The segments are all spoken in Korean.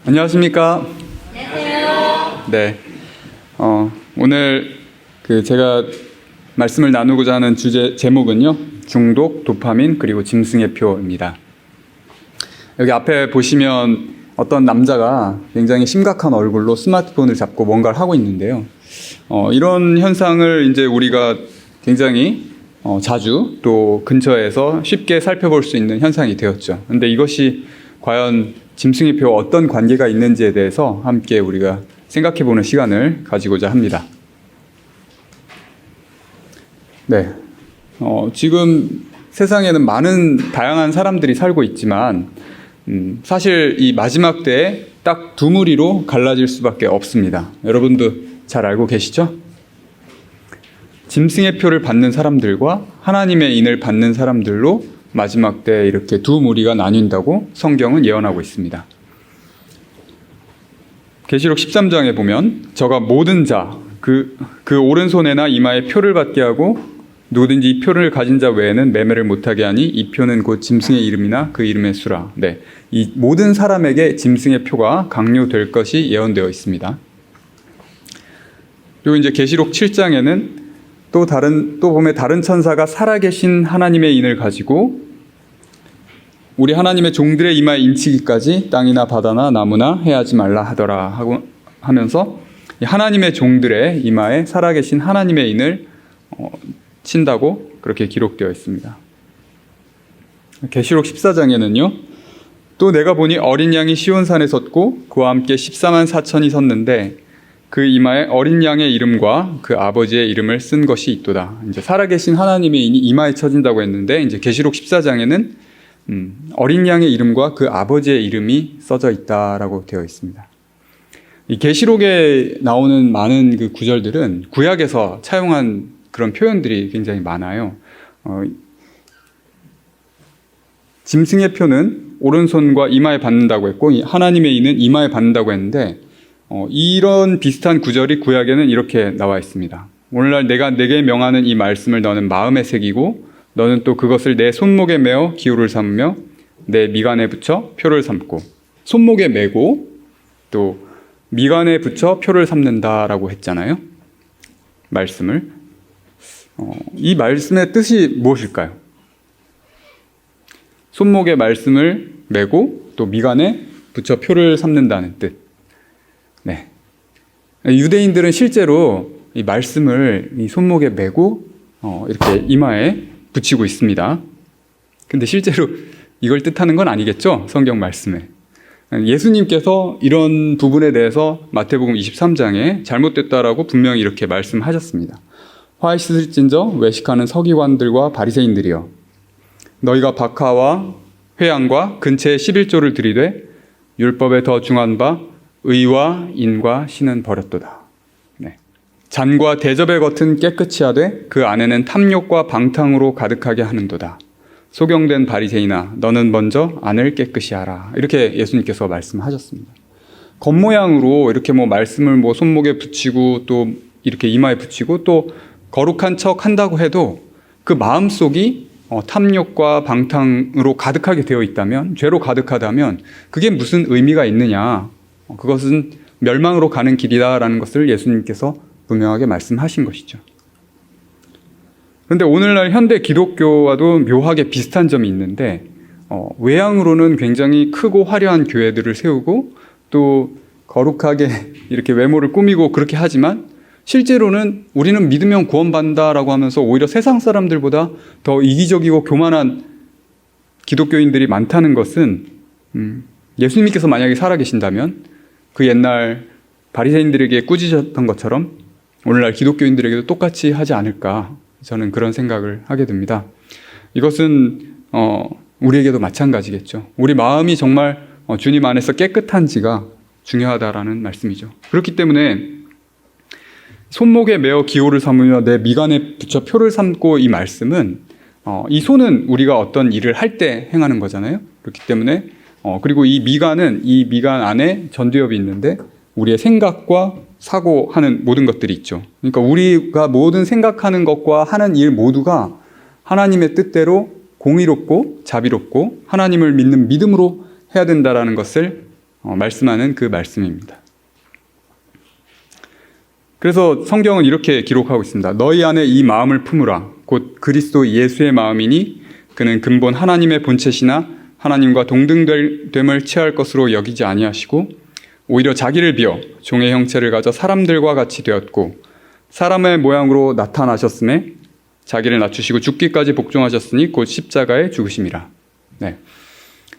안녕하십니까? 안녕하세요. 네. 오늘 제가 말씀을 나누고자 하는 제목은요, 중독, 도파민, 그리고 짐승의 표입니다. 여기 앞에 보시면 어떤 남자가 굉장히 심각한 얼굴로 스마트폰을 잡고 뭔가를 하고 있는데요. 이런 현상을 이제 우리가 굉장히 자주 또 근처에서 쉽게 살펴볼 수 있는 현상이 되었죠. 근데 이것이 과연 짐승의 표와 어떤 관계가 있는지에 대해서 함께 우리가 생각해 보는 시간을 가지고자 합니다. 네. 지금 세상에는 많은 다양한 사람들이 살고 있지만, 사실 이 마지막 때에 딱 두 무리로 갈라질 수밖에 없습니다. 여러분도 잘 알고 계시죠? 짐승의 표를 받는 사람들과 하나님의 인을 받는 사람들로 마지막 때 이렇게 두 무리가 나뉜다고 성경은 예언하고 있습니다. 계시록 13장에 보면 저가 모든 자, 그 오른손에나 이마에 표를 받게 하고 누구든지 이 표를 가진 자 외에는 매매를 못하게 하니 이 표는 곧 짐승의 이름이나 그 이름의 수라. 네, 이 모든 사람에게 짐승의 표가 강요될 것이 예언되어 있습니다. 그리고 이제 계시록 7장에는 또 보면 다른 천사가 살아계신 하나님의 인을 가지고 우리 하나님의 종들의 이마에 인치기까지 땅이나 바다나 나무나 해하지 말라 하더라 하면서 하나님의 종들의 이마에 살아계신 하나님의 인을 친다고 그렇게 기록되어 있습니다. 계시록 14장에는요. 또 내가 보니 어린 양이 시온산에 섰고 그와 함께 14만 4천이 섰는데 그 이마에 어린 양의 이름과 그 아버지의 이름을 쓴 것이 있도다. 이제 살아계신 하나님의 인이 이마에 쳐진다고 했는데 이제 계시록 14장에는 어린 양의 이름과 그 아버지의 이름이 써져 있다라고 되어 있습니다. 이 계시록에 나오는 많은 그 구절들은 구약에서 차용한 그런 표현들이 굉장히 많아요. 짐승의 표는 오른손과 이마에 받는다고 했고 하나님의 인은 이마에 받는다고 했는데 이런 비슷한 구절이 구약에는 이렇게 나와 있습니다. 오늘날 내가 내게 명하는 이 말씀을 너는 마음에 새기고 너는 또 그것을 내 손목에 메어 기호를 삼으며 내 미간에 붙여 표를 삼고 손목에 메고 또 미간에 붙여 표를 삼는다라고 했잖아요. 말씀을. 이 말씀의 뜻이 무엇일까요? 손목에 말씀을 메고 또 미간에 붙여 표를 삼는다는 뜻. 네. 유대인들은 실제로 이 말씀을 이 손목에 메고 이렇게 이마에 붙이고 있습니다. 근데 실제로 이걸 뜻하는 건 아니겠죠? 성경 말씀에. 예수님께서 이런 부분에 대해서 마태복음 23장에 잘못됐다라고 분명히 이렇게 말씀하셨습니다. 화 있을진저 외식하는 서기관들과 바리새인들이여 너희가 박하와 회양과 근처에 11조를 들이되 율법에 더 중한 바 의와 인과 신은 버렸도다. 네. 잔과 대접의 겉은 깨끗이 하되 그 안에는 탐욕과 방탕으로 가득하게 하는도다. 소경된 바리새인아 너는 먼저 안을 깨끗이 하라. 이렇게 예수님께서 말씀하셨습니다. 겉모양으로 이렇게 말씀을 손목에 붙이고 또 이렇게 이마에 붙이고 또 거룩한 척 한다고 해도 그 마음속이 탐욕과 방탕으로 가득하게 되어 있다면, 죄로 가득하다면 그게 무슨 의미가 있느냐. 그것은 멸망으로 가는 길이다라는 것을 예수님께서 분명하게 말씀하신 것이죠. 그런데 오늘날 현대 기독교와도 묘하게 비슷한 점이 있는데 외향으로는 굉장히 크고 화려한 교회들을 세우고 또 거룩하게 이렇게 외모를 꾸미고 그렇게 하지만 실제로는 우리는 믿으면 구원받는다라고 하면서 오히려 세상 사람들보다 더 이기적이고 교만한 기독교인들이 많다는 것은 예수님께서 만약에 살아계신다면 그 옛날 바리새인들에게 꾸짖었던 것처럼 오늘날 기독교인들에게도 똑같이 하지 않을까 저는 그런 생각을 하게 됩니다. 이것은 우리에게도 마찬가지겠죠. 우리 마음이 정말 주님 안에서 깨끗한지가 중요하다라는 말씀이죠. 그렇기 때문에 손목에 메어 기호를 삼으며 내 미간에 붙여 표를 삼고 이 말씀은 이 손은 우리가 어떤 일을 할 때 행하는 거잖아요. 그렇기 때문에 그리고 이 미간 안에 전두엽이 있는데 우리의 생각과 사고하는 모든 것들이 있죠. 그러니까 우리가 모든 생각하는 것과 하는 일 모두가 하나님의 뜻대로 공의롭고 자비롭고 하나님을 믿는 믿음으로 해야 된다라는 것을 말씀하는 그 말씀입니다. 그래서 성경은 이렇게 기록하고 있습니다. 너희 안에 이 마음을 품으라. 곧 그리스도 예수의 마음이니 그는 근본 하나님의 본체시나 하나님과 동등됨을 취할 것으로 여기지 아니하시고 오히려 자기를 비어 종의 형체를 가져 사람들과 같이 되었고 사람의 모양으로 나타나셨음에 자기를 낮추시고 죽기까지 복종하셨으니 곧 십자가에 죽으심이라. 네.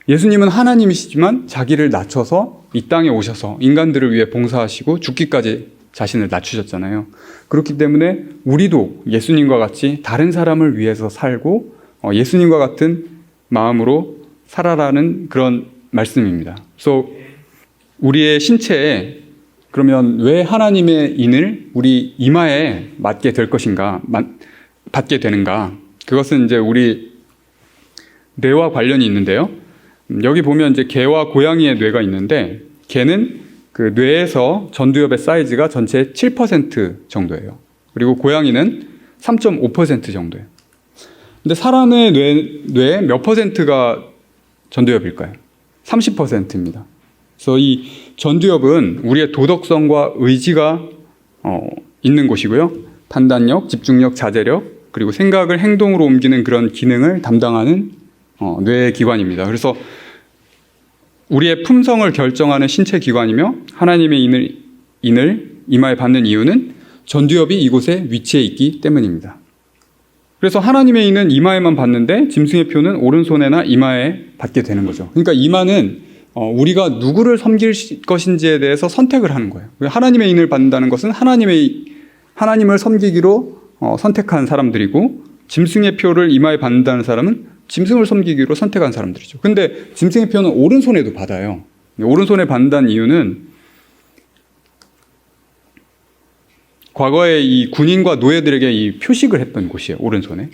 예수님은 하나님이시지만 자기를 낮춰서 이 땅에 오셔서 인간들을 위해 봉사하시고 죽기까지 자신을 낮추셨잖아요. 그렇기 때문에 우리도 예수님과 같이 다른 사람을 위해서 살고 예수님과 같은 마음으로 살아라는 그런 말씀입니다. 그래서 우리의 신체에 그러면 왜 하나님의 인을 우리 이마에 맞게 될 것인가, 받게 되는가? 그것은 이제 우리 뇌와 관련이 있는데요. 여기 보면 이제 개와 고양이의 뇌가 있는데 개는 그 뇌에서 전두엽의 사이즈가 전체의 7% 정도예요. 그리고 고양이는 3.5% 정도예요. 근데 사람의 뇌의 몇 퍼센트가 전두엽일까요? 30%입니다. 그래서 이 전두엽은 우리의 도덕성과 의지가 있는 곳이고요. 판단력, 집중력, 자제력, 그리고 생각을 행동으로 옮기는 그런 기능을 담당하는 뇌의 기관입니다. 그래서 우리의 품성을 결정하는 신체 기관이며 하나님의 인을 이마에 받는 이유는 전두엽이 이곳에 위치해 있기 때문입니다. 그래서 하나님의 인은 이마에만 받는데 짐승의 표는 오른손에나 이마에 받게 되는 거죠. 그러니까 이마는 우리가 누구를 섬길 것인지에 대해서 선택을 하는 거예요. 하나님의 인을 받는다는 것은 하나님을 섬기기로 선택한 사람들이고 짐승의 표를 이마에 받는다는 사람은 짐승을 섬기기로 선택한 사람들이죠. 근데 짐승의 표는 오른손에도 받아요. 오른손에 받는다는 이유는 과거에 이 군인과 노예들에게 이 표식을 했던 곳이에요. 오른손에.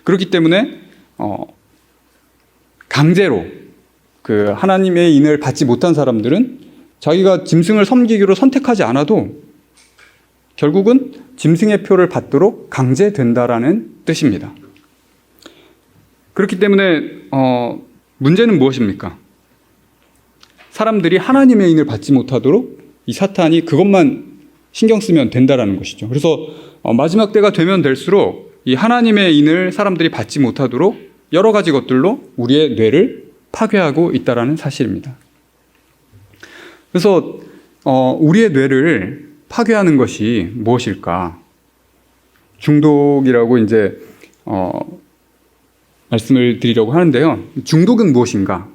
그렇기 때문에 강제로 그 하나님의 인을 받지 못한 사람들은 자기가 짐승을 섬기기로 선택하지 않아도 결국은 짐승의 표를 받도록 강제된다라는 뜻입니다. 그렇기 때문에 문제는 무엇입니까? 사람들이 하나님의 인을 받지 못하도록 이 사탄이 그것만 신경 쓰면 된다라는 것이죠. 그래서 마지막 때가 되면 될수록 이 하나님의 인을 사람들이 받지 못하도록 여러 가지 것들로 우리의 뇌를 파괴하고 있다라는 사실입니다. 그래서 우리의 뇌를 파괴하는 것이 무엇일까? 중독이라고 이제 말씀을 드리려고 하는데요. 중독은 무엇인가?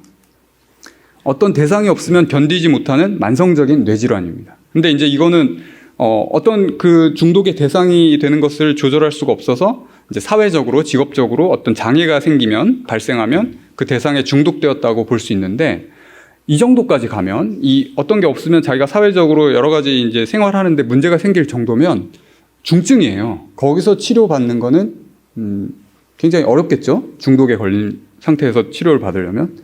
어떤 대상이 없으면 견디지 못하는 만성적인 뇌질환입니다. 근데 이제 이거는 어떤 그 중독의 대상이 되는 것을 조절할 수가 없어서 이제 사회적으로, 직업적으로 어떤 장애가 발생하면 그 대상에 중독되었다고 볼 수 있는데 이 정도까지 가면 이 어떤 게 없으면 자기가 사회적으로 여러 가지 이제 생활하는데 문제가 생길 정도면 중증이에요. 거기서 치료받는 거는 굉장히 어렵겠죠. 중독에 걸린 상태에서 치료를 받으려면.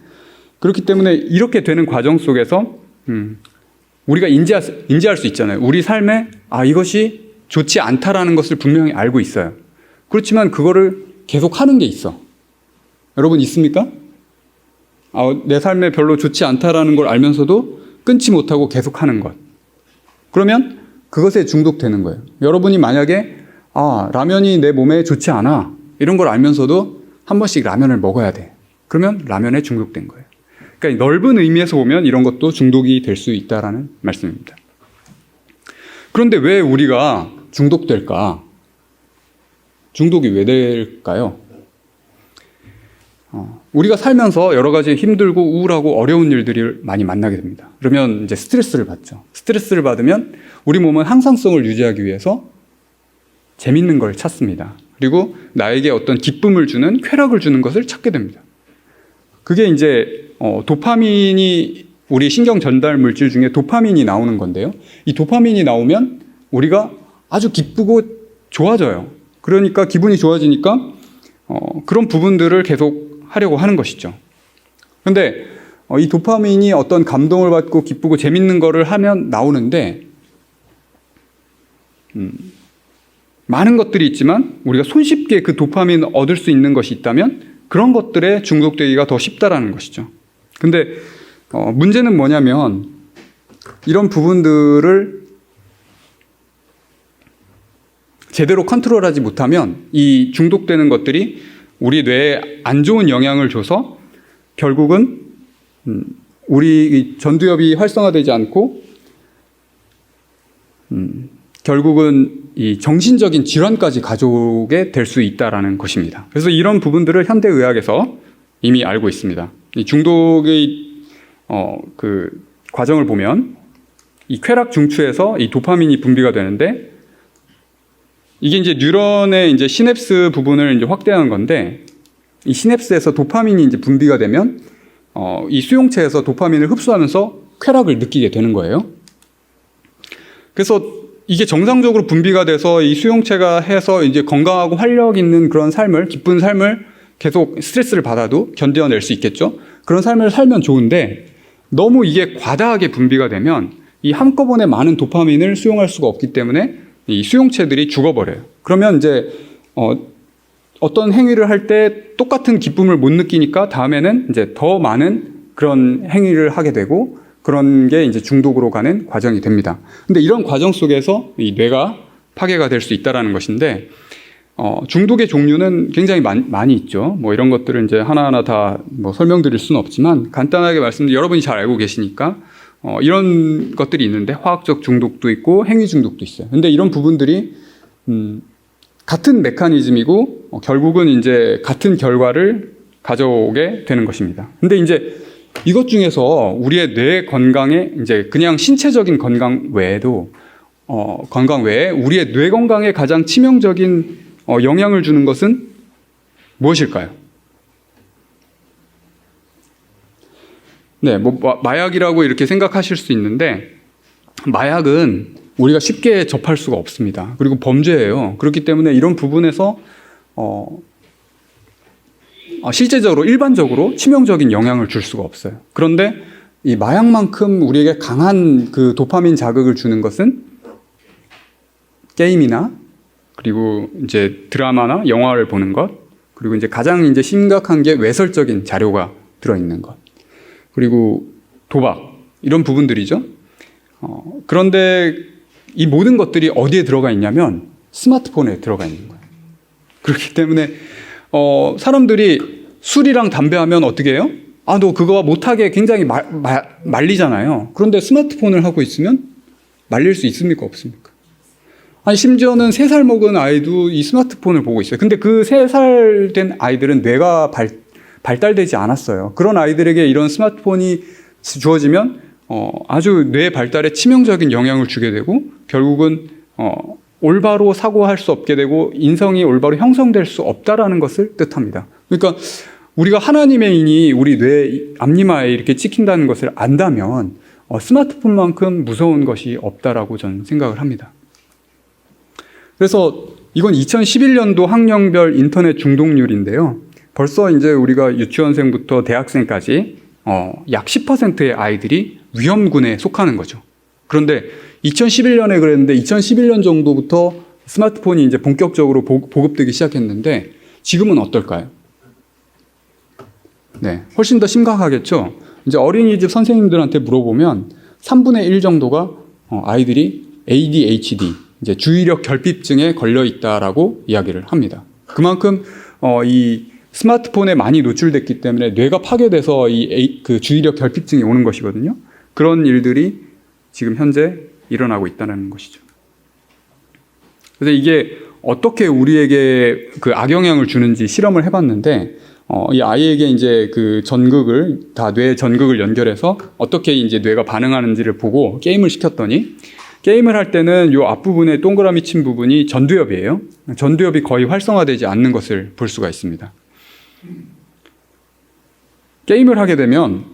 그렇기 때문에 이렇게 되는 과정 속에서 우리가 인지할 수 있잖아요. 우리 삶에 이것이 좋지 않다라는 것을 분명히 알고 있어요. 그렇지만 그거를 계속 하는 게 있어. 여러분 있습니까? 내 삶에 별로 좋지 않다라는 걸 알면서도 끊지 못하고 계속 하는 것. 그러면 그것에 중독되는 거예요. 여러분이 만약에 라면이 내 몸에 좋지 않아. 이런 걸 알면서도 한 번씩 라면을 먹어야 돼. 그러면 라면에 중독된 거예요. 그러니까 넓은 의미에서 보면 이런 것도 중독이 될 수 있다라는 말씀입니다. 그런데 왜 우리가 중독될까? 중독이 왜 될까요? 우리가 살면서 여러 가지 힘들고 우울하고 어려운 일들을 많이 만나게 됩니다. 그러면 이제 스트레스를 받죠. 스트레스를 받으면 우리 몸은 항상성을 유지하기 위해서 재밌는 걸 찾습니다. 그리고 나에게 어떤 기쁨을 주는, 쾌락을 주는 것을 찾게 됩니다. 그게 이제 도파민이 우리 신경 전달 물질 중에 도파민이 나오는 건데요. 이 도파민이 나오면 우리가 아주 기쁘고 좋아져요. 그러니까 기분이 좋아지니까 그런 부분들을 계속 하려고 하는 것이죠. 그런데 이 도파민이 어떤 감동을 받고 기쁘고 재밌는 거를 하면 나오는데 많은 것들이 있지만 우리가 손쉽게 그 도파민을 얻을 수 있는 것이 있다면 그런 것들에 중독되기가 더 쉽다라는 것이죠. 근데 문제는 뭐냐면 이런 부분들을 제대로 컨트롤하지 못하면 이 중독되는 것들이 우리 뇌에 안 좋은 영향을 줘서 결국은 우리 전두엽이 활성화되지 않고 결국은 이 정신적인 질환까지 가져오게 될 수 있다라는 것입니다. 그래서 이런 부분들을 현대의학에서 이미 알고 있습니다. 이 중독의 그 과정을 보면 이 쾌락 중추에서 이 도파민이 분비가 되는데 이게 이제 뉴런의 이제 시냅스 부분을 이제 확대하는 건데 이 시냅스에서 도파민이 이제 분비가 되면 이 수용체에서 도파민을 흡수하면서 쾌락을 느끼게 되는 거예요. 그래서 이게 정상적으로 분비가 돼서 이 수용체가 해서 이제 건강하고 활력 있는 그런 삶을, 기쁜 삶을 계속 스트레스를 받아도 견뎌낼 수 있겠죠. 그런 삶을 살면 좋은데 너무 이게 과다하게 분비가 되면 이 한꺼번에 많은 도파민을 수용할 수가 없기 때문에 이 수용체들이 죽어버려요. 그러면 이제 어떤 행위를 할 때 똑같은 기쁨을 못 느끼니까 다음에는 이제 더 많은 그런 행위를 하게 되고 그런 게 이제 중독으로 가는 과정이 됩니다. 근데 이런 과정 속에서 이 뇌가 파괴가 될 수 있다라는 것인데 중독의 종류는 굉장히 많이 있죠. 뭐 이런 것들을 이제 하나하나 다 뭐 설명드릴 수는 없지만 간단하게 말씀드리면 여러분이 잘 알고 계시니까 이런 것들이 있는데 화학적 중독도 있고 행위 중독도 있어요. 근데 이런 부분들이 같은 메커니즘이고 결국은 이제 같은 결과를 가져오게 되는 것입니다. 근데 이제 이것 중에서 우리의 뇌 건강에 이제 그냥 신체적인 건강 외에도 건강 외에 우리의 뇌 건강에 가장 치명적인 영향을 주는 것은 무엇일까요? 네, 뭐 마약이라고 이렇게 생각하실 수 있는데 마약은 우리가 쉽게 접할 수가 없습니다. 그리고 범죄예요. 그렇기 때문에 이런 부분에서 실제적으로 일반적으로 치명적인 영향을 줄 수가 없어요. 그런데 이 마약만큼 우리에게 강한 그 도파민 자극을 주는 것은 게임이나 그리고 이제 드라마나 영화를 보는 것, 그리고 이제 가장 이제 심각한 게 외설적인 자료가 들어있는 것, 그리고 도박 이런 부분들이죠. 그런데 이 모든 것들이 어디에 들어가 있냐면 스마트폰에 들어가 있는 거예요. 그렇기 때문에 사람들이 술이랑 담배 하면 어떻게 해요? 너 그거 못하게 굉장히 말리잖아요. 그런데 스마트폰을 하고 있으면 말릴 수 있습니까? 없습니까? 아니, 심지어는 3살 먹은 아이도 이 스마트폰을 보고 있어요. 근데 그 3살 된 아이들은 뇌가 발달되지 않았어요. 그런 아이들에게 이런 스마트폰이 주어지면 아주 뇌 발달에 치명적인 영향을 주게 되고 결국은 올바로 사고할 수 없게 되고 인성이 올바로 형성될 수 없다라는 것을 뜻합니다. 그러니까 우리가 하나님의 인이 우리 뇌 앞니마에 이렇게 찍힌다는 것을 안다면 스마트폰만큼 무서운 것이 없다라고 저는 생각을 합니다. 그래서 이건 2011년도 학령별 인터넷 중독률인데요. 벌써 이제 우리가 유치원생부터 대학생까지 약 10%의 아이들이 위험군에 속하는 거죠. 그런데 2011년에 그랬는데 2011년 정도부터 스마트폰이 이제 본격적으로 보급되기 시작했는데 지금은 어떨까요? 네, 훨씬 더 심각하겠죠. 이제 어린이집 선생님들한테 물어보면 3분의 1 정도가 아이들이 ADHD, 이제 주의력 결핍증에 걸려 있다라고 이야기를 합니다. 그만큼 이 스마트폰에 많이 노출됐기 때문에 뇌가 파괴돼서 그 주의력 결핍증이 오는 것이거든요. 그런 일들이 지금 현재 일어나고 있다는 것이죠. 그래서 이게 어떻게 우리에게 그 악영향을 주는지 실험을 해봤는데, 이 아이에게 이제 그 뇌 전극을 연결해서 어떻게 이제 뇌가 반응하는지를 보고 게임을 시켰더니, 게임을 할 때는 이 앞부분에 동그라미 친 부분이 전두엽이에요. 전두엽이 거의 활성화되지 않는 것을 볼 수가 있습니다. 게임을 하게 되면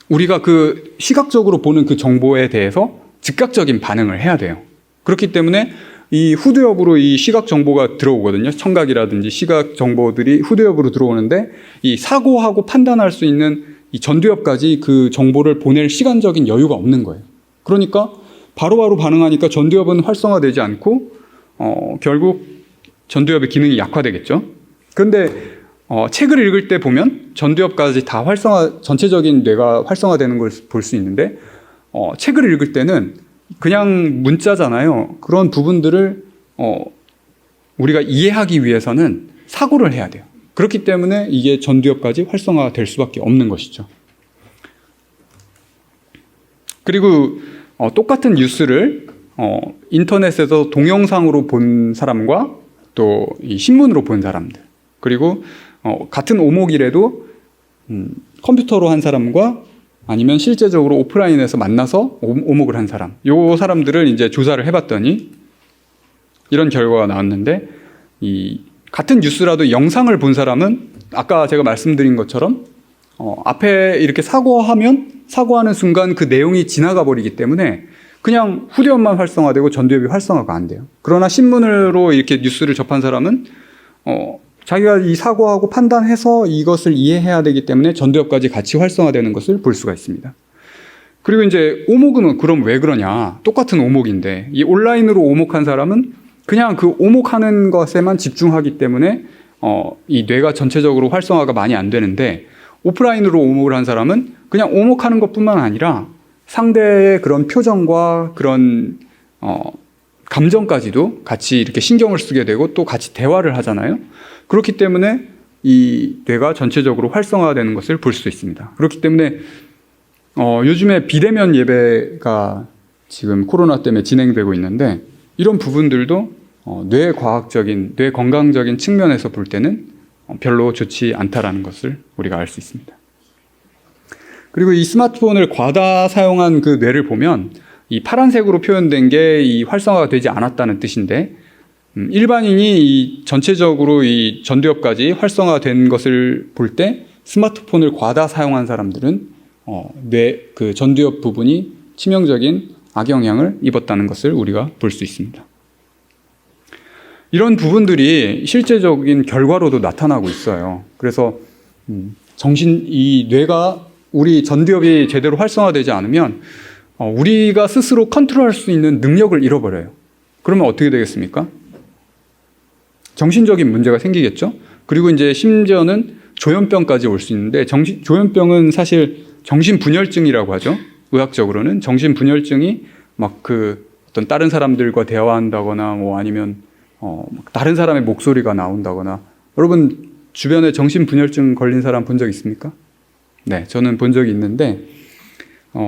우리가 그 시각적으로 보는 그 정보에 대해서 즉각적인 반응을 해야 돼요. 그렇기 때문에 이 후두엽으로 이 시각 정보가 들어오거든요. 청각이라든지 시각 정보들이 후두엽으로 들어오는데 이 사고하고 판단할 수 있는 이 전두엽까지 그 정보를 보낼 시간적인 여유가 없는 거예요. 그러니까 바로바로 반응하니까 전두엽은 활성화되지 않고 결국 전두엽의 기능이 약화되겠죠. 그런데 책을 읽을 때 보면 전두엽까지 다 전체적인 뇌가 활성화되는 걸 볼 수 있는데 책을 읽을 때는 그냥 문자잖아요. 그런 부분들을 우리가 이해하기 위해서는 사고를 해야 돼요. 그렇기 때문에 이게 전두엽까지 활성화될 수밖에 없는 것이죠. 그리고 똑같은 뉴스를 인터넷에서 동영상으로 본 사람과 또 이 신문으로 본 사람들, 그리고 같은 오목이라도 컴퓨터로 한 사람과 아니면 실제적으로 오프라인에서 만나서 오목을 한 사람, 요 사람들을 이제 조사를 해봤더니 이런 결과가 나왔는데, 이 같은 뉴스라도 영상을 본 사람은 아까 제가 말씀드린 것처럼 앞에 이렇게 사고하는 순간 그 내용이 지나가 버리기 때문에 그냥 후두엽만 활성화되고 전두엽이 활성화가 안 돼요. 그러나 신문으로 이렇게 뉴스를 접한 사람은 자기가 이 사고하고 판단해서 이것을 이해해야 되기 때문에 전두엽까지 같이 활성화되는 것을 볼 수가 있습니다. 그리고 이제 오목은 그럼 왜 그러냐? 똑같은 오목인데 이 온라인으로 오목한 사람은 그냥 그 오목하는 것에만 집중하기 때문에 이 뇌가 전체적으로 활성화가 많이 안 되는데, 오프라인으로 오목을 한 사람은 그냥 오목하는 것뿐만 아니라 상대의 그런 표정과 그런 감정까지도 같이 이렇게 신경을 쓰게 되고 또 같이 대화를 하잖아요. 그렇기 때문에 이 뇌가 전체적으로 활성화되는 것을 볼 수 있습니다. 그렇기 때문에 요즘에 비대면 예배가 지금 코로나 때문에 진행되고 있는데, 이런 부분들도 뇌 건강적인 측면에서 볼 때는 별로 좋지 않다라는 것을 우리가 알 수 있습니다. 그리고 이 스마트폰을 과다 사용한 그 뇌를 보면 이 파란색으로 표현된 게 이 활성화가 되지 않았다는 뜻인데, 일반인이 이 전체적으로 이 전두엽까지 활성화된 것을 볼 때 스마트폰을 과다 사용한 사람들은 그 전두엽 부분이 치명적인 악영향을 입었다는 것을 우리가 볼 수 있습니다. 이런 부분들이 실제적인 결과로도 나타나고 있어요. 그래서 이 뇌가 우리 전두엽이 제대로 활성화되지 않으면 우리가 스스로 컨트롤할 수 있는 능력을 잃어버려요. 그러면 어떻게 되겠습니까? 정신적인 문제가 생기겠죠. 그리고 이제 심지어는 조현병까지 올 수 있는데, 조현병은 사실 정신분열증이라고 하죠. 의학적으로는 정신분열증이 막 어떤 다른 사람들과 대화한다거나 아니면 다른 사람의 목소리가 나온다거나. 여러분 주변에 정신분열증 걸린 사람 본 적 있습니까? 네, 저는 본 적이 있는데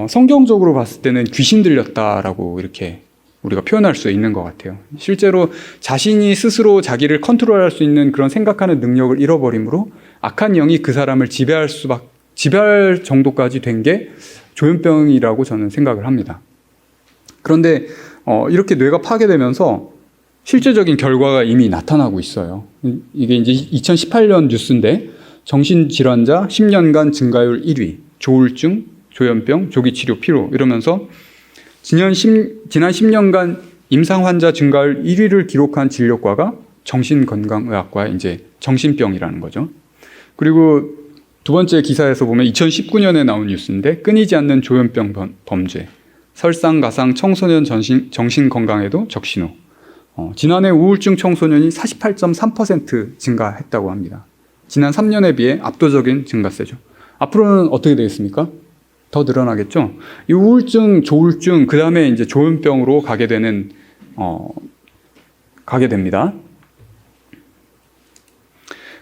성경적으로 봤을 때는 귀신 들렸다라고 이렇게 우리가 표현할 수 있는 것 같아요. 실제로 자신이 스스로 자기를 컨트롤할 수 있는 그런 생각하는 능력을 잃어버림으로 악한 영이 그 사람을 지배할 정도까지 된 게 조현병이라고 저는 생각을 합니다. 그런데 이렇게 뇌가 파괴되면서 실제적인 결과가 이미 나타나고 있어요. 이게 이제 2018년 뉴스인데, 정신질환자 10년간 증가율 1위, 조울증, 조현병, 조기치료 필요, 이러면서 지난 10년간 임상 환자 증가율 1위를 기록한 진료과가 정신건강의학과, 이제 정신병이라는 거죠. 그리고 두 번째 기사에서 보면 2019년에 나온 뉴스인데, 끊이지 않는 조현병 범죄, 설상가상 청소년 정신건강에도 적신호. 지난해 우울증 청소년이 48.3% 증가했다고 합니다. 지난 3년에 비해 압도적인 증가세죠. 앞으로는 어떻게 되겠습니까? 더 늘어나겠죠. 이 우울증, 조울증, 그 다음에 이제 조현병으로 가게 됩니다.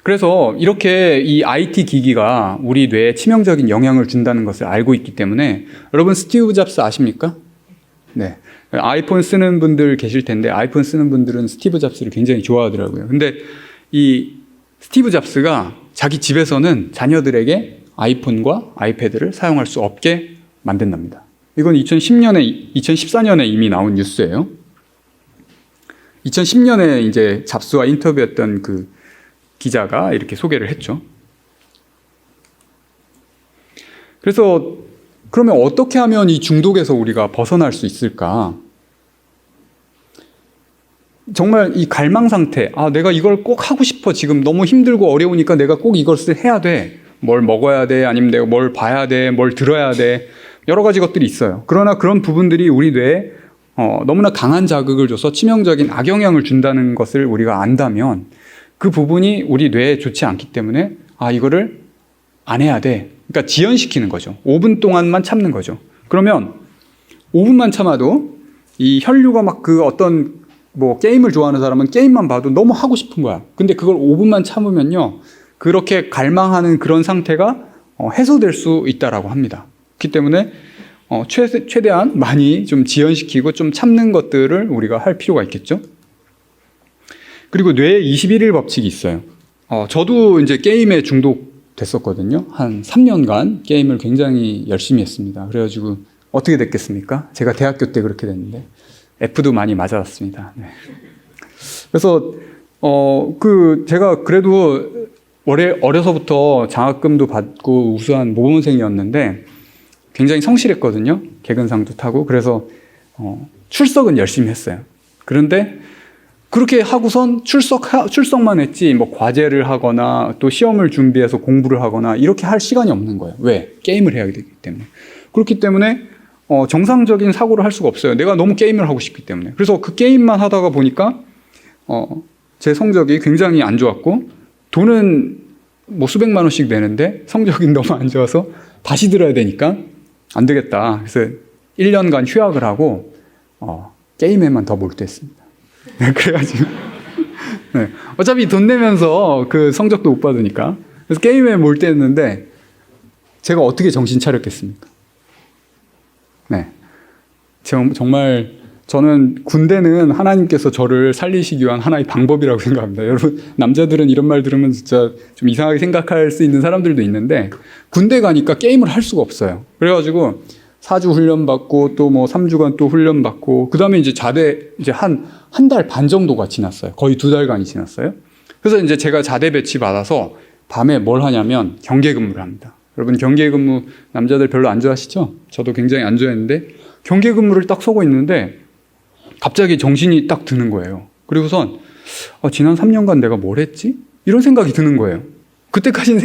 그래서 이렇게 이 IT 기기가 우리 뇌에 치명적인 영향을 준다는 것을 알고 있기 때문에, 여러분 스티브 잡스 아십니까? 네. 아이폰 쓰는 분들 계실 텐데, 아이폰 쓰는 분들은 스티브 잡스를 굉장히 좋아하더라고요. 근데 이 스티브 잡스가 자기 집에서는 자녀들에게 아이폰과 아이패드를 사용할 수 없게 만든답니다. 이건 2014년에 이미 나온 뉴스예요. 2010년에 이제 잡스와 인터뷰했던 그 기자가 이렇게 소개를 했죠. 그래서 그러면 어떻게 하면 이 중독에서 우리가 벗어날 수 있을까? 정말 이 갈망 상태, 내가 이걸 꼭 하고 싶어. 지금 너무 힘들고 어려우니까 내가 꼭 이것을 해야 돼. 뭘 먹어야 돼. 아니면 내가 뭘 봐야 돼. 뭘 들어야 돼. 여러 가지 것들이 있어요. 그러나 그런 부분들이 우리 뇌에 너무나 강한 자극을 줘서 치명적인 악영향을 준다는 것을 우리가 안다면 그 부분이 우리 뇌에 좋지 않기 때문에 이거를 안 해야 돼. 그러니까 지연시키는 거죠. 5분 동안만 참는 거죠. 그러면 5분만 참아도 이 혈류가 막 그 어떤 뭐 게임을 좋아하는 사람은 게임만 봐도 너무 하고 싶은 거야. 근데 그걸 5분만 참으면요, 그렇게 갈망하는 그런 상태가 해소될 수 있다라고 합니다. 그렇기 때문에 최대한 많이 좀 지연시키고 좀 참는 것들을 우리가 할 필요가 있겠죠. 그리고 뇌의 21일 법칙이 있어요. 저도 이제 게임에 중독됐었거든요. 한 3년간 게임을 굉장히 열심히 했습니다. 그래가지고 어떻게 됐겠습니까? 제가 대학교 때 그렇게 됐는데 F도 많이 맞았습니다. 네. 그래서 제가 그래도 어려서부터 장학금도 받고 우수한 모범생이었는데 굉장히 성실했거든요. 개근상도 타고. 그래서 출석은 열심히 했어요. 그런데 그렇게 하고선 출석만 했지 뭐 과제를 하거나 또 시험을 준비해서 공부를 하거나 이렇게 할 시간이 없는 거예요. 왜? 게임을 해야 되기 때문에. 그렇기 때문에 정상적인 사고를 할 수가 없어요. 내가 너무 게임을 하고 싶기 때문에. 그래서 그 게임만 하다가 보니까 제 성적이 굉장히 안 좋았고, 돈은 뭐 수백만 원씩 내는데 성적이 너무 안 좋아서 다시 들어야 되니까 안 되겠다. 그래서 1년간 휴학을 하고 게임에만 더 몰두했습니다. 그래가지고 네. 어차피 돈 내면서 그 성적도 못 받으니까. 그래서 게임에 몰두했는데 제가 어떻게 정신 차렸겠습니까? 네. 정말 저는 군대는 하나님께서 저를 살리시기 위한 하나의 방법이라고 생각합니다. 여러분, 남자들은 이런 말 들으면 진짜 좀 이상하게 생각할 수 있는 사람들도 있는데, 군대 가니까 게임을 할 수가 없어요. 그래가지고 4주 훈련 받고 또 뭐 3주간 또 훈련 받고, 그 다음에 이제 자대 이제 한 달 반 정도가 지났어요. 거의 2달간이 지났어요. 그래서 이제 제가 자대 배치 받아서 밤에 뭘 하냐면 경계 근무를 합니다. 여러분, 경계 근무 남자들 별로 안 좋아하시죠? 저도 굉장히 안 좋아했는데 경계 근무를 딱 서고 있는데 갑자기 정신이 딱 드는 거예요. 그리고선 지난 3년간 내가 뭘 했지? 이런 생각이 드는 거예요. 그때까지는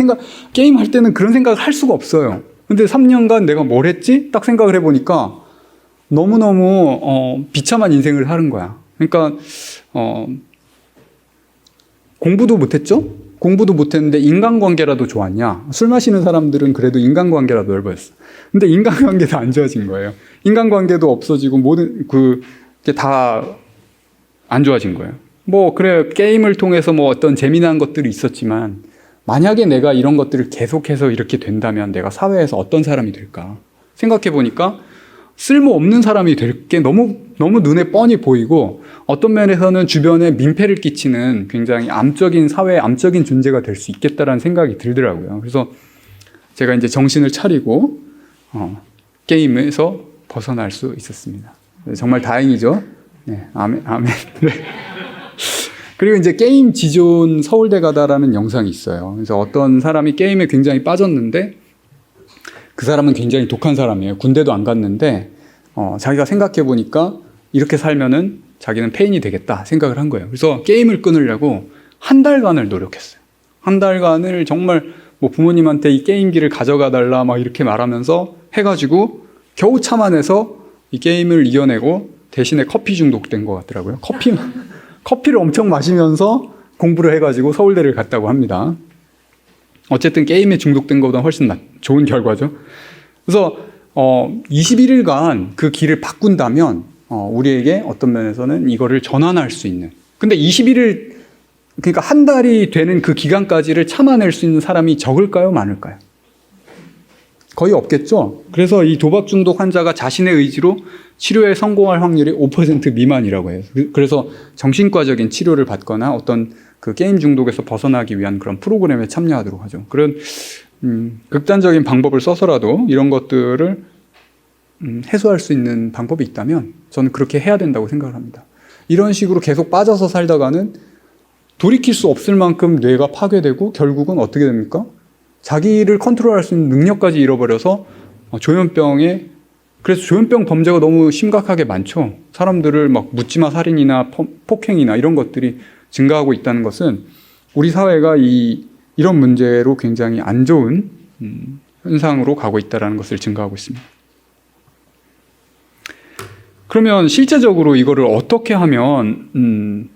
게임 할 때는 그런 생각을 할 수가 없어요. 근데 3년간 내가 뭘 했지? 딱 생각을 해보니까 너무너무 비참한 인생을 사는 거야. 그러니까 공부도 못했죠? 공부도 못했는데 인간관계라도 좋았냐? 술 마시는 사람들은 그래도 인간관계라도 넓어졌어. 근데 인간관계도 안 좋아진 거예요. 인간관계도 없어지고 모든 그게 다 안 좋아진 거예요. 뭐 그래, 게임을 통해서 뭐 어떤 재미난 것들이 있었지만 만약에 내가 이런 것들을 계속해서 이렇게 된다면 내가 사회에서 어떤 사람이 될까? 생각해 보니까 쓸모없는 사람이 될 게 너무 눈에 뻔히 보이고, 어떤 면에서는 주변에 민폐를 끼치는 굉장히 사회의 암적인 존재가 될 수 있겠다라는 생각이 들더라고요. 그래서 제가 이제 정신을 차리고 게임에서 벗어날 수 있었습니다. 정말 다행이죠. 네, 아멘. 네. 그리고 이제 게임 지존 서울대 가다라는 영상이 있어요. 그래서 어떤 사람이 게임에 굉장히 빠졌는데 그 사람은 굉장히 독한 사람이에요. 군대도 안 갔는데 자기가 생각해 보니까 이렇게 살면은 자기는 폐인이 되겠다 생각을 한 거예요. 그래서 게임을 끊으려고 한 달간을 노력했어요. 한 달간을 정말 뭐 부모님한테 이 게임기를 가져가 달라 막 이렇게 말하면서 해가지고 겨우 참아내서 이 게임을 이겨내고, 대신에 커피 중독된 것 같더라고요. 커피를 엄청 마시면서 공부를 해가지고 서울대를 갔다고 합니다. 어쨌든 게임에 중독된 것보다 훨씬 좋은 결과죠. 그래서 21일간 그 길을 바꾼다면 우리에게 어떤 면에서는 이거를 전환할 수 있는, 근데 21일, 그러니까 한 달이 되는 그 기간까지를 참아낼 수 있는 사람이 적을까요, 많을까요? 거의 없겠죠. 그래서 이 도박 중독 환자가 자신의 의지로 치료에 성공할 확률이 5% 미만이라고 해요. 그래서 정신과적인 치료를 받거나 어떤 그 게임 중독에서 벗어나기 위한 그런 프로그램에 참여하도록 하죠. 그런 극단적인 방법을 써서라도 이런 것들을 해소할 수 있는 방법이 있다면 저는 그렇게 해야 된다고 생각을 합니다. 이런 식으로 계속 빠져서 살다가는 돌이킬 수 없을 만큼 뇌가 파괴되고 결국은 어떻게 됩니까? 자기를 컨트롤할 수 있는 능력까지 잃어버려서 그래서 조현병 범죄가 너무 심각하게 많죠. 사람들을 막 묻지마 살인이나 폭행이나 이런 것들이 증가하고 있다는 것은 우리 사회가 이런 문제로 굉장히 안 좋은 현상으로 가고 있다는 것을 증가하고 있습니다. 그러면 실제적으로 이거를 어떻게 하면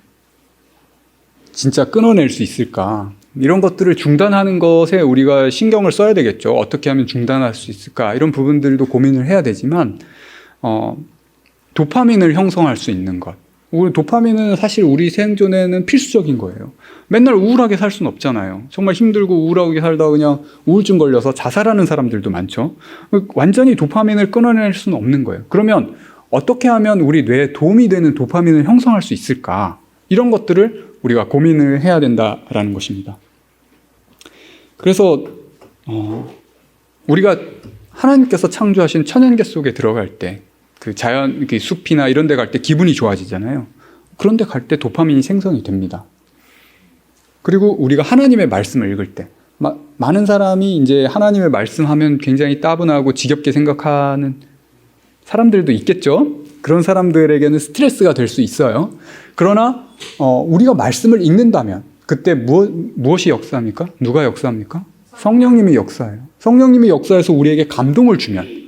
진짜 끊어낼 수 있을까? 이런 것들을 중단하는 것에 우리가 신경을 써야 되겠죠. 어떻게 하면 중단할 수 있을까? 이런 부분들도 고민을 해야 되지만 도파민을 형성할 수 있는 것. 우리 도파민은 사실 우리 생존에는 필수적인 거예요. 맨날 우울하게 살 수는 없잖아요. 정말 힘들고 우울하게 살다가 그냥 우울증 걸려서 자살하는 사람들도 많죠. 완전히 도파민을 끊어낼 수는 없는 거예요. 그러면 어떻게 하면 우리 뇌에 도움이 되는 도파민을 형성할 수 있을까? 이런 것들을 우리가 고민을 해야 된다라는 것입니다. 그래서 우리가 하나님께서 창조하신 천연계 속에 들어갈 때 그 자연, 그 숲이나 이런 데 갈 때 기분이 좋아지잖아요. 그런 데 갈 때 도파민이 생성이 됩니다. 그리고 우리가 하나님의 말씀을 읽을 때 많은 사람이 이제 하나님의 말씀하면 굉장히 따분하고 지겹게 생각하는 사람들도 있겠죠. 그런 사람들에게는 스트레스가 될 수 있어요. 그러나 우리가 말씀을 읽는다면 그때 무엇이 역사합니까? 누가 역사합니까? 성령님이 역사해요. 성령님이 역사해서 우리에게 감동을 주면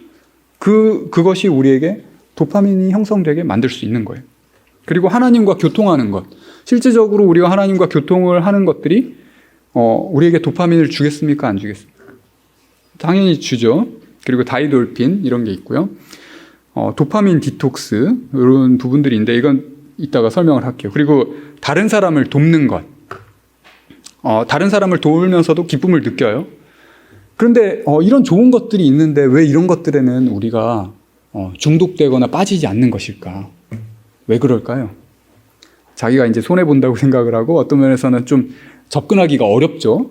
그것이 우리에게 도파민이 형성되게 만들 수 있는 거예요. 그리고 하나님과 교통하는 것. 실제적으로 우리가 하나님과 교통을 하는 것들이 우리에게 도파민을 주겠습니까? 안 주겠습니까? 당연히 주죠. 그리고 다이돌핀 이런 게 있고요. 도파민 디톡스 이런 부분들인데 이건 이따가 설명을 할게요. 그리고 다른 사람을 돕는 것. 다른 사람을 도우면서도 기쁨을 느껴요. 그런데 이런 좋은 것들이 있는데 왜 이런 것들에는 우리가 중독되거나 빠지지 않는 것일까? 왜 그럴까요? 자기가 이제 손해본다고 생각을 하고 어떤 면에서는 좀 접근하기가 어렵죠.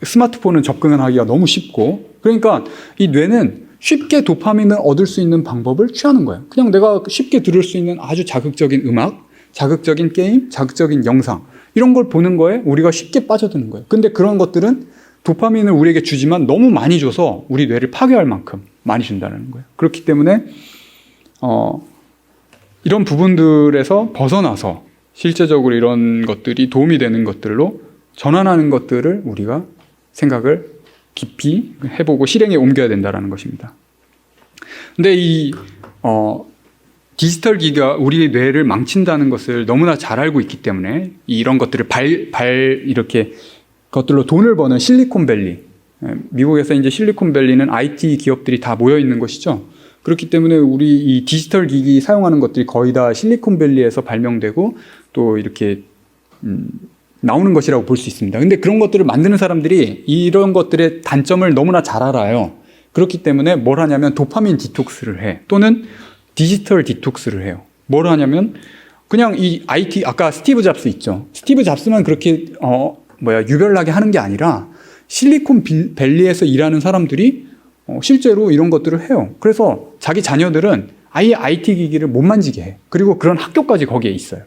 스마트폰은 접근하기가 너무 쉽고 그러니까 이 뇌는 쉽게 도파민을 얻을 수 있는 방법을 취하는 거예요. 그냥 내가 쉽게 들을 수 있는 아주 자극적인 음악, 자극적인 게임, 자극적인 영상 이런 걸 보는 거에 우리가 쉽게 빠져드는 거예요. 근데 그런 것들은 도파민을 우리에게 주지만 너무 많이 줘서 우리 뇌를 파괴할 만큼 많이 준다는 거예요. 그렇기 때문에 이런 부분들에서 벗어나서 실제적으로 이런 것들이 도움이 되는 것들로 전환하는 것들을 우리가 생각을 깊이 해보고 실행에 옮겨야 된다는 것입니다. 근데 이 디지털 기기가 우리 뇌를 망친다는 것을 너무나 잘 알고 있기 때문에 이런 것들을 이렇게 그것들로 돈을 버는 실리콘밸리, 미국에서 이제 실리콘밸리는 IT 기업들이 다 모여 있는 것이죠. 그렇기 때문에 우리 이 디지털 기기 사용하는 것들이 거의 다 실리콘밸리에서 발명되고 또 이렇게 나오는 것이라고 볼 수 있습니다. 근데 그런 것들을 만드는 사람들이 이런 것들의 단점을 너무나 잘 알아요. 그렇기 때문에 뭘 하냐면 도파민 디톡스를 해. 또는 디지털 디톡스를 해요. 뭘 하냐면 그냥 이 IT, 아까 스티브 잡스 있죠. 스티브 잡스만 그렇게 유별나게 하는 게 아니라 실리콘밸리에서 일하는 사람들이 실제로 이런 것들을 해요. 그래서 자기 자녀들은 아예 IT 기기를 못 만지게 해. 그리고 그런 학교까지 거기에 있어요.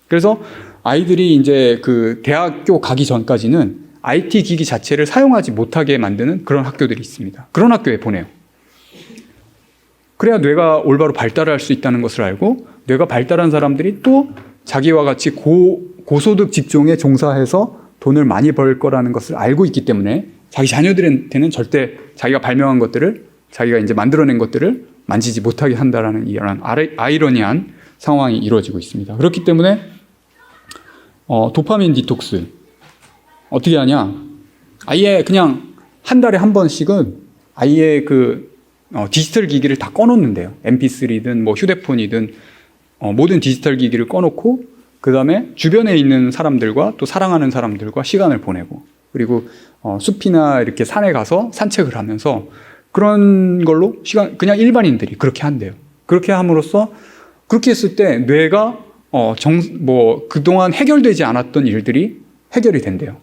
그래서 아이들이 이제 그 대학교 가기 전까지는 IT 기기 자체를 사용하지 못하게 만드는 그런 학교들이 있습니다. 그런 학교에 보내요. 그래야 뇌가 올바로 발달할 수 있다는 것을 알고 뇌가 발달한 사람들이 또 자기와 같이 고소득 직종에 종사해서 돈을 많이 벌 거라는 것을 알고 있기 때문에 자기 자녀들한테는 절대 자기가 발명한 것들을 자기가 이제 만들어낸 것들을 만지지 못하게 한다라는 이런 아이러니한 상황이 이루어지고 있습니다. 그렇기 때문에 도파민 디톡스 어떻게 하냐? 아예 그냥 한 달에 한 번씩은 아예 디지털 기기를 다 꺼놓는데요. MP3든 뭐 휴대폰이든 모든 디지털 기기를 꺼놓고 그 다음에 주변에 있는 사람들과 또 사랑하는 사람들과 시간을 보내고 그리고 숲이나 이렇게 산에 가서 산책을 하면서 그런 걸로 그냥 일반인들이 그렇게 한대요. 그렇게 함으로써 그렇게 했을 때 뇌가 그동안 해결되지 않았던 일들이 해결이 된대요.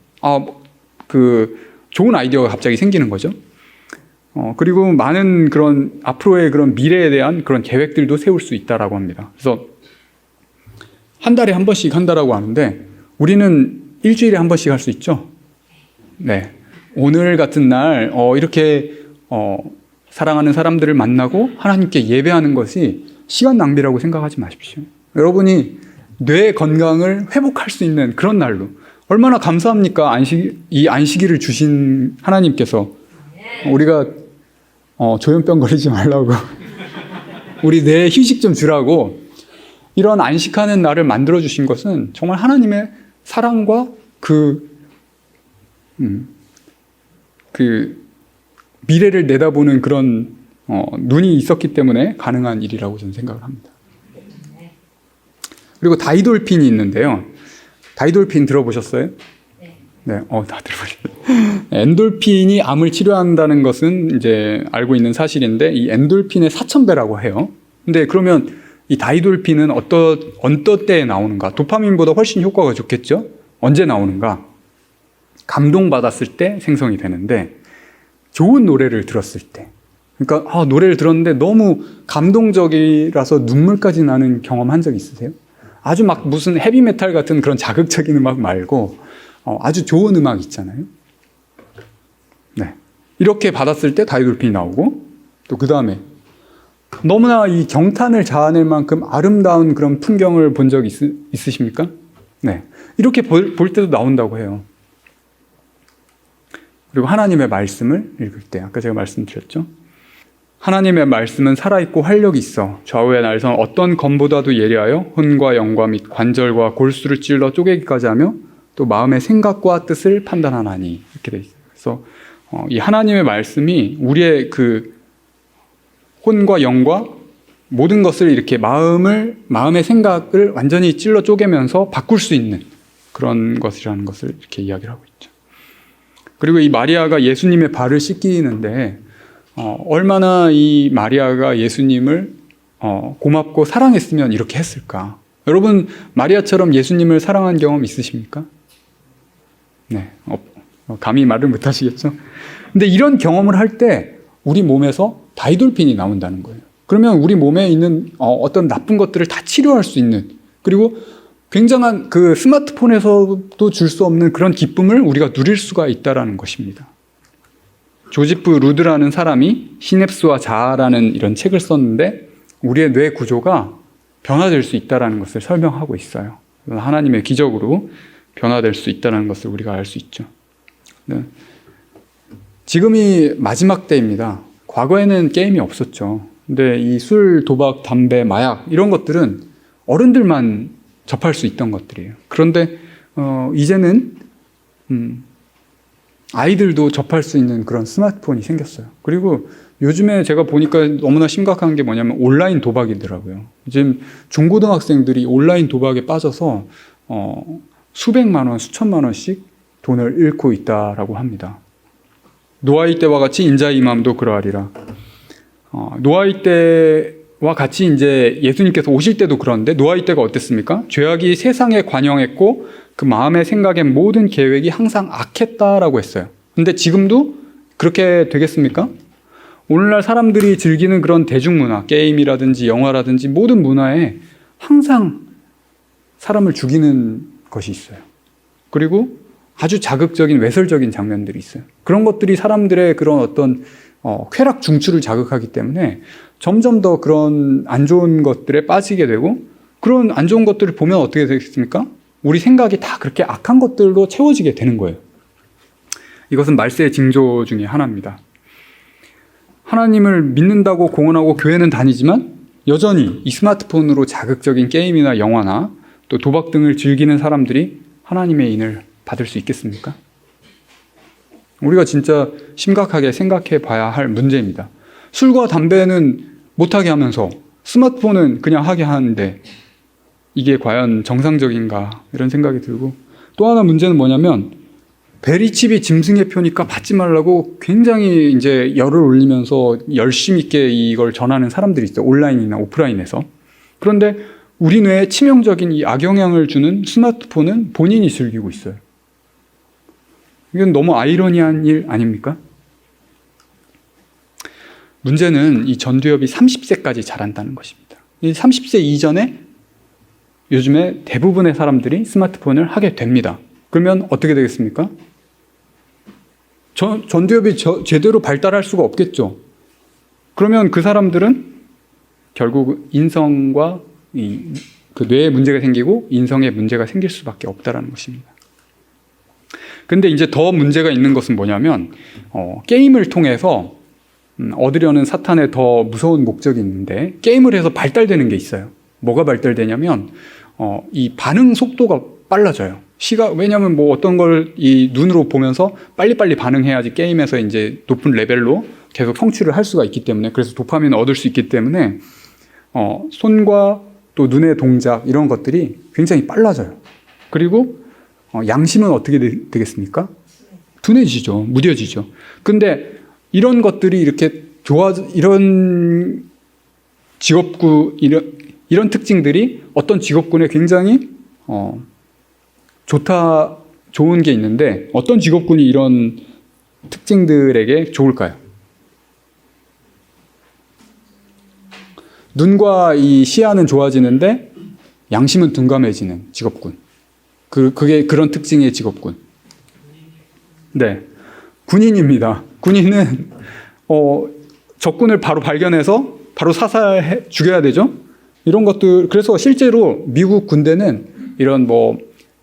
좋은 아이디어가 갑자기 생기는 거죠. 그리고 많은 그런 앞으로의 그런 미래에 대한 그런 계획들도 세울 수 있다라고 합니다. 그래서 한 달에 한 번씩 한다라고 하는데 우리는 일주일에 한 번씩 할 수 있죠. 네. 오늘 같은 날 이렇게 사랑하는 사람들을 만나고 하나님께 예배하는 것이 시간 낭비라고 생각하지 마십시오. 여러분이 뇌 건강을 회복할 수 있는 그런 날로 얼마나 감사합니까? 이 안식일을 주신 하나님께서 우리가 조현병 걸리지 말라고 우리 뇌에 휴식 좀 주라고 이런 안식하는 날을 만들어 주신 것은 정말 하나님의 사랑과 그 미래를 내다보는 그런 눈이 있었기 때문에 가능한 일이라고 저는 생각을 합니다. 그리고 다이돌핀이 있는데요. 다이돌핀 들어보셨어요? 네, 다 들어보셨어요. 엔돌핀이 암을 치료한다는 것은 이제 알고 있는 사실인데 이 엔돌핀의 4000배라고 해요. 근데 그러면 이 다이돌핀은 어떤 때에 나오는가? 도파민보다 훨씬 효과가 좋겠죠? 언제 나오는가? 감동받았을 때 생성이 되는데 좋은 노래를 들었을 때 그러니까 노래를 들었는데 너무 감동적이라서 눈물까지 나는 경험 한 적 있으세요? 아주 막 무슨 헤비메탈 같은 그런 자극적인 음악 말고 아주 좋은 음악 있잖아요. 네, 이렇게 받았을 때 다이돌핀이 나오고 또 그 다음에 너무나 이 경탄을 자아낼 만큼 아름다운 그런 풍경을 본 적 있으십니까? 네, 이렇게 볼 때도 나온다고 해요. 그리고 하나님의 말씀을 읽을 때 아까 제가 말씀드렸죠. 하나님의 말씀은 살아있고 활력이 있어 좌우의 날선 어떤 검보다도 예리하여 혼과 영과 및 관절과 골수를 찔러 쪼개기까지 하며 또 마음의 생각과 뜻을 판단하나니 이렇게 돼 있어요. 그래서 이 하나님의 말씀이 우리의 그 혼과 영과 모든 것을 이렇게 마음의 생각을 완전히 찔러 쪼개면서 바꿀 수 있는 그런 것이라는 것을 이렇게 이야기를 하고 있죠. 그리고 이 마리아가 예수님의 발을 씻기는데 얼마나 이 마리아가 예수님을 고맙고 사랑했으면 이렇게 했을까? 여러분 마리아처럼 예수님을 사랑한 경험 있으십니까? 네, 감히 말을 못 하시겠죠? 근데 이런 경험을 할 때 우리 몸에서 다이돌핀이 나온다는 거예요. 그러면 우리 몸에 있는 어떤 나쁜 것들을 다 치료할 수 있는 그리고 굉장한 그 스마트폰에서도 줄 수 없는 그런 기쁨을 우리가 누릴 수가 있다는 것입니다. 조지프 루드라는 사람이 시냅스와 자아라는 이런 책을 썼는데 우리의 뇌 구조가 변화될 수 있다는 것을 설명하고 있어요. 하나님의 기적으로 변화될 수 있다는 것을 우리가 알 수 있죠. 네. 지금이 마지막 때입니다. 과거에는 게임이 없었죠. 근데 이 술, 도박, 담배, 마약 이런 것들은 어른들만 접할 수 있던 것들이에요. 그런데 이제는 아이들도 접할 수 있는 그런 스마트폰이 생겼어요. 그리고 요즘에 제가 보니까 너무나 심각한 게 뭐냐면 온라인 도박이더라고요. 지금 중고등학생들이 온라인 도박에 빠져서 수백만 원, 수천만 원씩 돈을 잃고 있다라고 합니다. 노아의 때와 같이 인자의 임함도 그러하리라. 노아의 때와 같이 이제 예수님께서 오실 때도 그런데 노아의 때가 어땠습니까? 죄악이 세상에 관영했고 그 마음의 생각의 모든 계획이 항상 악했다라고 했어요. 근데 지금도 그렇게 되겠습니까? 오늘날 사람들이 즐기는 그런 대중문화, 게임이라든지 영화라든지 모든 문화에 항상 사람을 죽이는 것이 있어요. 그리고 아주 자극적인 외설적인 장면들이 있어요. 그런 것들이 사람들의 그런 어떤 쾌락 중추를 자극하기 때문에 점점 더 그런 안 좋은 것들에 빠지게 되고 그런 안 좋은 것들을 보면 어떻게 되겠습니까? 우리 생각이 다 그렇게 악한 것들로 채워지게 되는 거예요. 이것은 말세의 징조 중에 하나입니다. 하나님을 믿는다고 공언하고 교회는 다니지만 여전히 이 스마트폰으로 자극적인 게임이나 영화나 또 도박 등을 즐기는 사람들이 하나님의 인을 받을 수 있겠습니까? 우리가 진짜 심각하게 생각해 봐야 할 문제입니다. 술과 담배는 못하게 하면서 스마트폰은 그냥 하게 하는데 이게 과연 정상적인가 이런 생각이 들고 또 하나 문제는 뭐냐면 베리칩이 짐승의 표니까 받지 말라고 굉장히 이제 열을 올리면서 열심 있게 이걸 전하는 사람들이 있어요. 온라인이나 오프라인에서. 그런데 우리 뇌에 치명적인 이 악영향을 주는 스마트폰은 본인이 즐기고 있어요. 이건 너무 아이러니한 일 아닙니까? 문제는 이 전두엽이 30세까지 자란다는 것입니다. 이 30세 이전에 요즘에 대부분의 사람들이 스마트폰을 하게 됩니다. 그러면 어떻게 되겠습니까? 전두엽이 제대로 발달할 수가 없겠죠. 그러면 그 사람들은 결국 인성과 그 뇌에 문제가 생기고 인성에 문제가 생길 수밖에 없다는 것입니다. 근데 이제 더 문제가 있는 것은 뭐냐면 게임을 통해서 얻으려는 사탄의 더 무서운 목적이 있는데 게임을 해서 발달되는 게 있어요. 뭐가 발달되냐면 이 반응 속도가 빨라져요. 왜냐하면 뭐 어떤 걸 이 눈으로 보면서 빨리빨리 반응해야지 게임에서 이제 높은 레벨로 계속 성취를 할 수가 있기 때문에, 그래서 도파민을 얻을 수 있기 때문에 손과 또 눈의 동작 이런 것들이 굉장히 빨라져요. 그리고 양심은 어떻게 되겠습니까? 둔해지죠. 무뎌지죠. 근데 이런 것들이 이렇게 이런 직업군, 이런 특징들이 어떤 직업군에 굉장히 좋은 게 있는데, 어떤 직업군이 이런 특징들에게 좋을까요? 눈과 이 시야는 좋아지는데 양심은 둔감해지는 직업군. 그게 그런 특징의 직업군. 네, 군인입니다. 군인은 적군을 바로 발견해서 바로 사살해 죽여야 되죠. 이런 것들. 그래서 실제로 미국 군대는 이런 뭐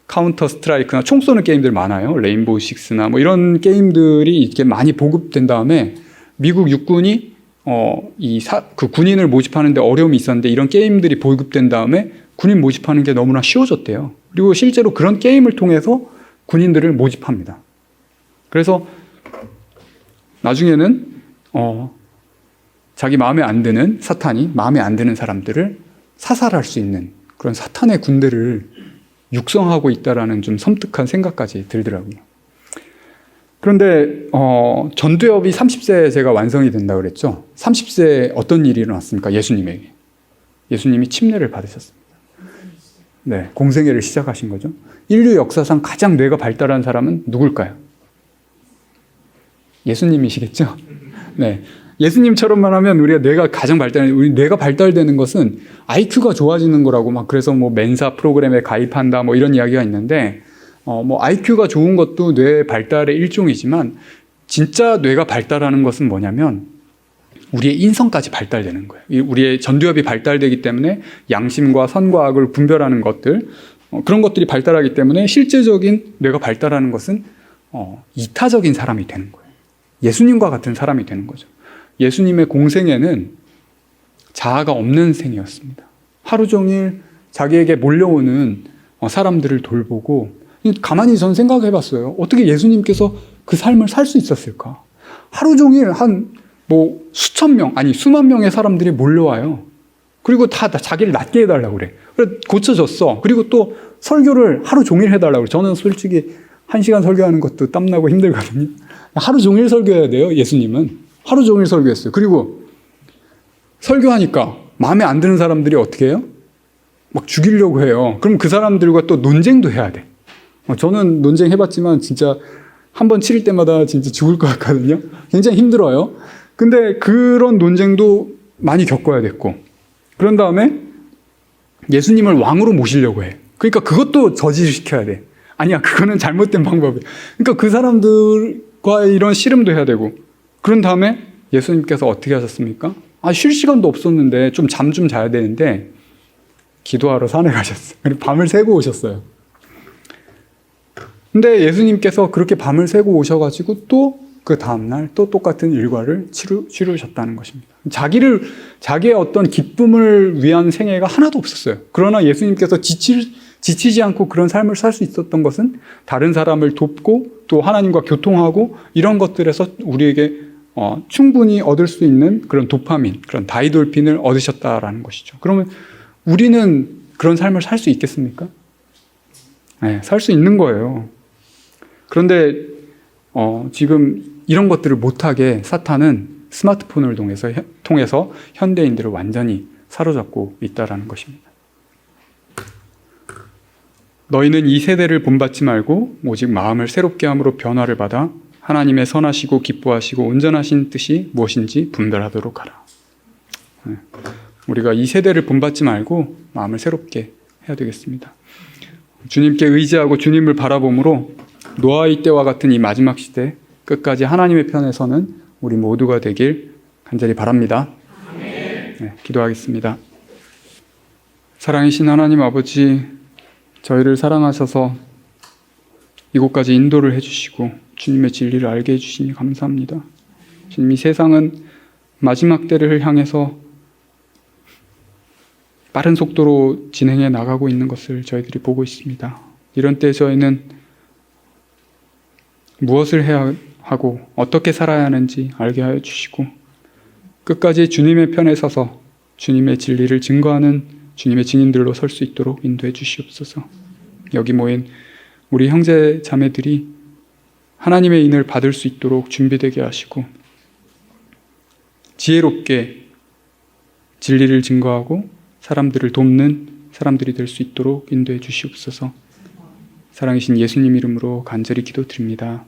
카운터 스트라이크나 총 쏘는 게임들 많아요. 레인보우 식스나 뭐 이런 게임들이 이렇게 많이 보급된 다음에 미국 육군이 그 군인을 모집하는데 어려움이 있었는데 이런 게임들이 보급된 다음에 군인 모집하는 게 너무나 쉬워졌대요. 그리고 실제로 그런 게임을 통해서 군인들을 모집합니다. 그래서 나중에는 자기 마음에 안 드는 사탄이 마음에 안 드는 사람들을 사살할 수 있는 그런 사탄의 군대를 육성하고 있다라는 좀 섬뜩한 생각까지 들더라고요. 그런데 전두엽이 30세에 제가 완성이 된다고 그랬죠. 30세에 어떤 일이 일어났습니까? 예수님에게. 예수님이 침례를 받으셨습니다. 네, 공생애를 시작하신 거죠. 인류 역사상 가장 뇌가 발달한 사람은 누굴까요? 예수님이시겠죠? 네. 예수님처럼만 하면 우리가 뇌가 가장 우리 뇌가 발달되는 것은 IQ가 좋아지는 거라고 막 그래서 뭐 멘사 프로그램에 가입한다 뭐 이런 이야기가 있는데, 뭐 IQ가 좋은 것도 뇌 발달의 일종이지만 진짜 뇌가 발달하는 것은 뭐냐면 우리의 인성까지 발달되는 거예요. 우리의 전두엽이 발달되기 때문에 양심과 선과 악을 분별하는 것들, 그런 것들이 발달하기 때문에 실제적인 뇌가 발달하는 것은 이타적인 사람이 되는 거예요. 예수님과 같은 사람이 되는 거죠. 예수님의 공생애는 자아가 없는 생이었습니다. 하루 종일 자기에게 몰려오는 사람들을 돌보고, 가만히 전 생각해 봤어요. 어떻게 예수님께서 그 삶을 살 수 있었을까? 하루 종일 뭐 수천 명, 아니 수만 명의 사람들이 몰려와요. 그리고 다 자기를 낫게 해달라고 그래. 그래 고쳐졌어. 그리고 또 설교를 하루 종일 해달라고 그래. 저는 솔직히 1시간 설교하는 것도 땀나고 힘들거든요. 하루 종일 설교해야 돼요. 예수님은 하루 종일 설교했어요. 그리고 설교하니까 마음에 안 드는 사람들이 어떻게 해요? 막 죽이려고 해요. 그럼 그 사람들과 또 논쟁도 해야 돼. 저는 논쟁 해봤지만 진짜 한 번 치를 때마다 진짜 죽을 것 같거든요. 굉장히 힘들어요. 근데 그런 논쟁도 많이 겪어야 됐고, 그런 다음에 예수님을 왕으로 모시려고 해. 그러니까 그것도 저지시켜야 돼. 아니야, 그거는 잘못된 방법이야. 그러니까 그 사람들과 이런 씨름도 해야 되고, 그런 다음에 예수님께서 어떻게 하셨습니까? 쉴 시간도 없었는데 좀 잠 좀 자야 되는데 기도하러 산에 가셨어요. 그리고 밤을 새고 오셨어요. 근데 예수님께서 그렇게 밤을 새고 오셔가지고 또 그 다음날 또 똑같은 일과를 치르셨다는 것입니다. 자기의 어떤 기쁨을 위한 생애가 하나도 없었어요. 그러나 예수님께서 지치지 않고 그런 삶을 살 수 있었던 것은 다른 사람을 돕고 또 하나님과 교통하고 이런 것들에서 우리에게 충분히 얻을 수 있는 그런 도파민, 그런 다이돌핀을 얻으셨다라는 것이죠. 그러면 우리는 그런 삶을 살 수 있겠습니까? 네, 살 수 있는 거예요. 그런데 지금 이런 것들을 못하게 사탄은 스마트폰을 통해서 현대인들을 완전히 사로잡고 있다는 것입니다. 너희는 이 세대를 본받지 말고 오직 마음을 새롭게 함으로 변화를 받아 하나님의 선하시고 기뻐하시고 온전하신 뜻이 무엇인지 분별하도록 하라. 우리가 이 세대를 본받지 말고 마음을 새롭게 해야 되겠습니다. 주님께 의지하고 주님을 바라봄으로 노아의 때와 같은 이 마지막 시대 끝까지 하나님의 편에 서는 우리 모두가 되길 간절히 바랍니다. 네, 기도하겠습니다. 사랑이신 하나님 아버지, 저희를 사랑하셔서 이곳까지 인도를 해주시고 주님의 진리를 알게 해주시니 감사합니다. 주님, 이 세상은 마지막 때를 향해서 빠른 속도로 진행해 나가고 있는 것을 저희들이 보고 있습니다. 이런 때 저희는 무엇을 해야 하고 어떻게 살아야 하는지 알게 하여 주시고 끝까지 주님의 편에 서서 주님의 진리를 증거하는 주님의 증인들로 설 수 있도록 인도해 주시옵소서. 여기 모인 우리 형제 자매들이 하나님의 인을 받을 수 있도록 준비되게 하시고 지혜롭게 진리를 증거하고 사람들을 돕는 사람들이 될 수 있도록 인도해 주시옵소서. 사랑이신 예수님 이름으로 간절히 기도드립니다.